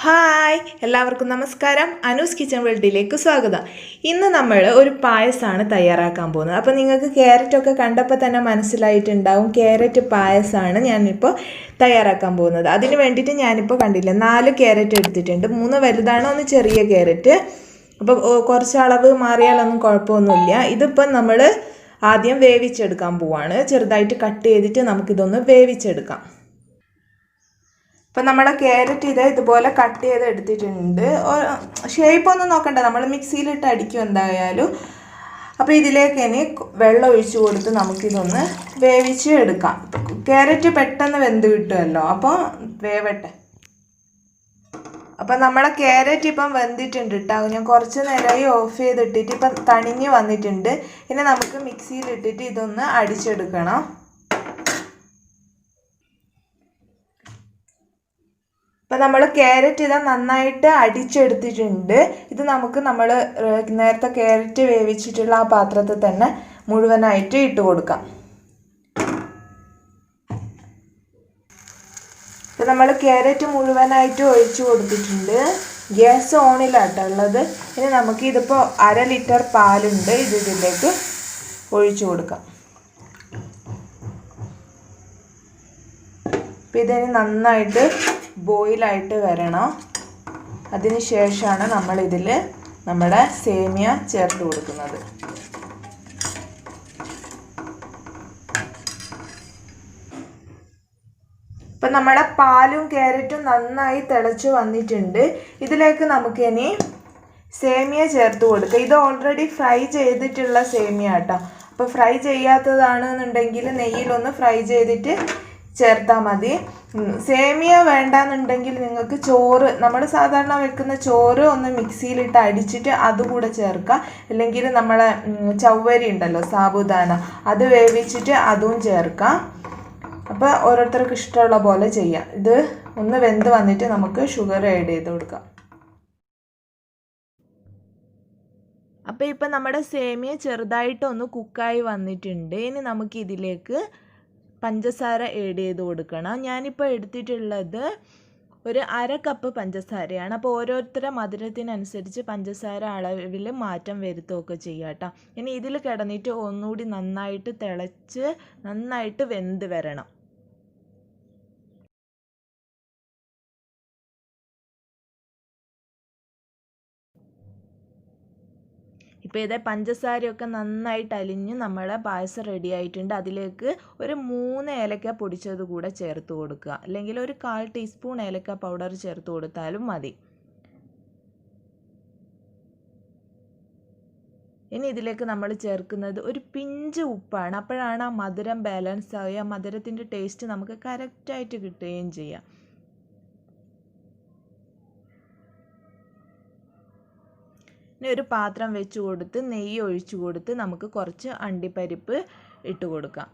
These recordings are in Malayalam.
ഹായ് എല്ലാവർക്കും നമസ്കാരം. അനൂസ് കിച്ചൺ വേൾഡിലേക്ക് സ്വാഗതം. ഇന്ന് നമ്മൾ ഒരു പായസമാണ് തയ്യാറാക്കാൻ പോകുന്നത്. അപ്പോൾ നിങ്ങൾക്ക് ക്യാരറ്റൊക്കെ കണ്ടപ്പോൾ തന്നെ മനസ്സിലായിട്ടുണ്ടാവും, ക്യാരറ്റ് പായസമാണ് ഞാനിപ്പോൾ തയ്യാറാക്കാൻ പോകുന്നത്. അതിന് വേണ്ടിയിട്ട് ഞാനിപ്പോൾ കണ്ടില്ല 4 ക്യാരറ്റ് എടുത്തിട്ടുണ്ട്. 3 വലുതാണ്, 1 ചെറിയ ക്യാരറ്റ്. അപ്പോൾ കുറച്ച് അളവ് മാറിയാലൊന്നും കുഴപ്പമൊന്നുമില്ല. ഇതിപ്പോൾ നമ്മൾ ആദ്യം വേവിച്ചെടുക്കാൻ പോവാണ്. ചെറുതായിട്ട് കട്ട് ചെയ്തിട്ട് നമുക്കിതൊന്ന് വേവിച്ചെടുക്കാം. അപ്പം നമ്മുടെ ക്യാരറ്റ് ഇതുപോലെ കട്ട് ചെയ്ത് എടുത്തിട്ടുണ്ട്. ഷേപ്പ് ഒന്നും നോക്കണ്ട, നമ്മൾ മിക്സിയിലിട്ട് അടിക്കും എന്തായാലും. അപ്പോൾ ഇതിലേക്ക് ഇനി വെള്ളം ഒഴിച്ച് കൊടുത്ത് നമുക്കിതൊന്ന് വേവിച്ച് എടുക്കാം. ക്യാരറ്റ് പെട്ടെന്ന് വെന്ത് കിട്ടുമല്ലോ, അപ്പോൾ വേവട്ടെ. അപ്പം നമ്മുടെ ക്യാരറ്റ് ഇപ്പം വെന്തിട്ടുണ്ട് കേട്ടോ. ഞാൻ കുറച്ച് നേരമായി ഓഫ് ചെയ്തിട്ടിട്ട് ഇപ്പം തണിഞ്ഞ് വന്നിട്ടുണ്ട്. ഇനി നമുക്ക് മിക്സിയിലിട്ടിട്ട് ഇതൊന്ന് അടിച്ചെടുക്കണം. അപ്പം നമ്മൾ ക്യാരറ്റ് നന്നായിട്ട് അടിച്ചെടുത്തിട്ടുണ്ട്. ഇത് നമുക്ക് നമ്മൾ നേരത്തെ ക്യാരറ്റ് വേവിച്ചിട്ടുള്ള ആ പാത്രത്തിൽ തന്നെ മുഴുവനായിട്ട് ഇട്ട് കൊടുക്കാം. ഇപ്പം നമ്മൾ ക്യാരറ്റ് മുഴുവനായിട്ട് ഒഴിച്ചു കൊടുത്തിട്ടുണ്ട്. ഗ്യാസ് ഓണിലാട്ടോ ഉള്ളത്. ഇനി നമുക്ക് ഇതിപ്പോൾ 1/2 ലിറ്റർ പാലുണ്ട്, ഇതിലേക്ക് ഒഴിച്ചു കൊടുക്കാം. അപ്പം ഇതിന് നന്നായിട്ട് ബോയിലായിട്ട് വരണം. അതിന് ശേഷമാണ് നമ്മളിതിൽ നമ്മുടെ സേമിയ ചേർത്ത് കൊടുക്കുന്നത്. ഇപ്പം നമ്മുടെ പാലും ക്യാരറ്റും നന്നായി തിളച്ച് വന്നിട്ടുണ്ട്. ഇതിലേക്ക് നമുക്ക് ഇനി സേമിയ ചേർത്ത് കൊടുക്കുക. ഇത് ഓൾറെഡി ഫ്രൈ ചെയ്തിട്ടുള്ള സേമിയ കേട്ടോ. അപ്പോൾ ഫ്രൈ ചെയ്യാത്തതാണെന്നുണ്ടെങ്കിൽ നെയ്യിലൊന്ന് ഫ്രൈ ചെയ്തിട്ട് ചേർത്താൽ മതി. സേമിയ വേണ്ടാന്നുണ്ടെങ്കിൽ നിങ്ങൾക്ക് ചോറ്, നമ്മൾ സാധാരണ വെക്കുന്ന ചോറ് ഒന്ന് മിക്സിയിലിട്ട് അടിച്ചിട്ട് അതുകൂടെ ചേർക്കാം. അല്ലെങ്കിൽ നമ്മളെ ചവ്വരി ഉണ്ടല്ലോ, സാബുദാന, അത് വേവിച്ചിട്ട് അതും ചേർക്കാം. അപ്പോൾ ഓരോരുത്തർക്ക് ഇഷ്ടമുള്ള പോലെ ചെയ്യാം. ഇത് ഒന്ന് വെന്ത് വന്നിട്ട് നമുക്ക് ഷുഗർ ആഡ് ചെയ്ത് കൊടുക്കാം. അപ്പോൾ ഇപ്പം നമ്മുടെ സേമിയ ചെറുതായിട്ടൊന്ന് കുക്കായി വന്നിട്ടുണ്ട്. ഇനി നമുക്ക് ഇതിലേക്ക് പഞ്ചസാര ആഡ് ചെയ്ത് കൊടുക്കണം. ഞാനിപ്പോൾ എടുത്തിട്ടുള്ളത് ഒരു 1/2 കപ്പ് പഞ്ചസാരയാണ്. അപ്പോൾ ഓരോരുത്തരുടെ മധുരത്തിനനുസരിച്ച് പഞ്ചസാര അളവിൽ മാറ്റം വരുത്തുകയൊക്കെ ചെയ്യാം കേട്ടോ. ഇനി ഇതിൽ കിടന്നിട്ട് ഒന്നുകൂടി നന്നായിട്ട് തിളച്ച് നന്നായിട്ട് വെന്ത് വരണം. ഇപ്പോൾ പഞ്ചസാരയൊക്കെ നന്നായിട്ട് അലിഞ്ഞ് നമ്മുടെ പായസം റെഡി ആയിട്ടുണ്ട്. അതിലേക്ക് ഒരു 3 ഏലക്ക പൊടിച്ചത് കൂടെ ചേർത്ത് കൊടുക്കുക, അല്ലെങ്കിൽ ഒരു 1/4 ടീസ്പൂൺ ഏലക്ക പൗഡർ ചേർത്ത് കൊടുത്താലും മതി. ഇനി ഇതിലേക്ക് നമ്മൾ ചേർക്കുന്നത് ഒരു പിഞ്ച് ഉപ്പാണ്. അപ്പോഴാണ് ആ മധുരം ബാലൻസ് ആവുക, മധുരത്തിൻ്റെ ടേസ്റ്റ് നമുക്ക് കറക്റ്റായിട്ട് കിട്ടുകയും ചെയ്യാം. ഇനി ഒരു പാത്രം വെച്ച് കൊടുത്ത് നെയ്യ് ഒഴിച്ചു കൊടുത്ത് നമുക്ക് കുറച്ച് അണ്ടിപ്പരിപ്പ് ഇട്ട് കൊടുക്കാം.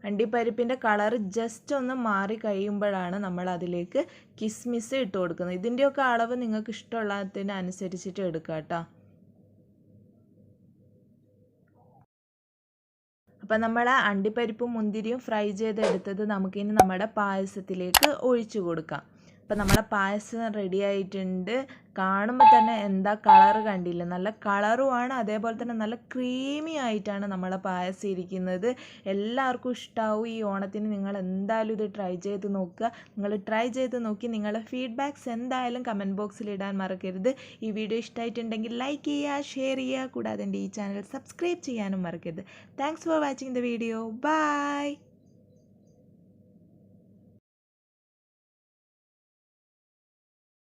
അണ്ടിപ്പരിപ്പിൻ്റെ കളർ ജസ്റ്റ് ഒന്ന് മാറി കഴിയുമ്പോഴാണ് നമ്മൾ അതിലേക്ക് കിസ്മിസ് ഇട്ട് കൊടുക്കുന്നത്. ഇതിൻ്റെയൊക്കെ അളവ് നിങ്ങൾക്ക് ഇഷ്ടമുള്ളതിനനുസരിച്ചിട്ട് എടുക്കാം കേട്ടോ. അപ്പം നമ്മൾ അണ്ടിപ്പരിപ്പും മുന്തിരിയും ഫ്രൈ ചെയ്തെടുത്തത് നമുക്കിനി നമ്മുടെ പായസത്തിലേക്ക് ഒഴിച്ചു കൊടുക്കാം. അപ്പം നമ്മളെ പായസം റെഡി ആയിട്ടുണ്ട്. കാണുമ്പോൾ തന്നെ എന്താ കളർ കണ്ടില്ല, നല്ല കളറുമാണ്. അതേപോലെ തന്നെ നല്ല ക്രീമി ആയിട്ടാണ് നമ്മളെ പായസം ഇരിക്കുന്നത്. എല്ലാവർക്കും ഇഷ്ടമാവും. ഈ ഓണത്തിന് നിങ്ങൾ എന്തായാലും ഇത് ട്രൈ ചെയ്ത് നോക്കുക. നിങ്ങൾ ട്രൈ ചെയ്ത് നോക്കി നിങ്ങളുടെ ഫീഡ്ബാക്ക്സ് എന്തായാലും കമൻറ്റ് ബോക്സിൽ ഇടാൻ മറക്കരുത്. ഈ വീഡിയോ ഇഷ്ടമായിട്ടുണ്ടെങ്കിൽ ലൈക്ക് ചെയ്യുക, ഷെയർ ചെയ്യുക, കൂടാതെ എൻ്റെ ഈ ചാനൽ സബ്സ്ക്രൈബ് ചെയ്യാനും മറക്കരുത്. Thanks for watching the video. By.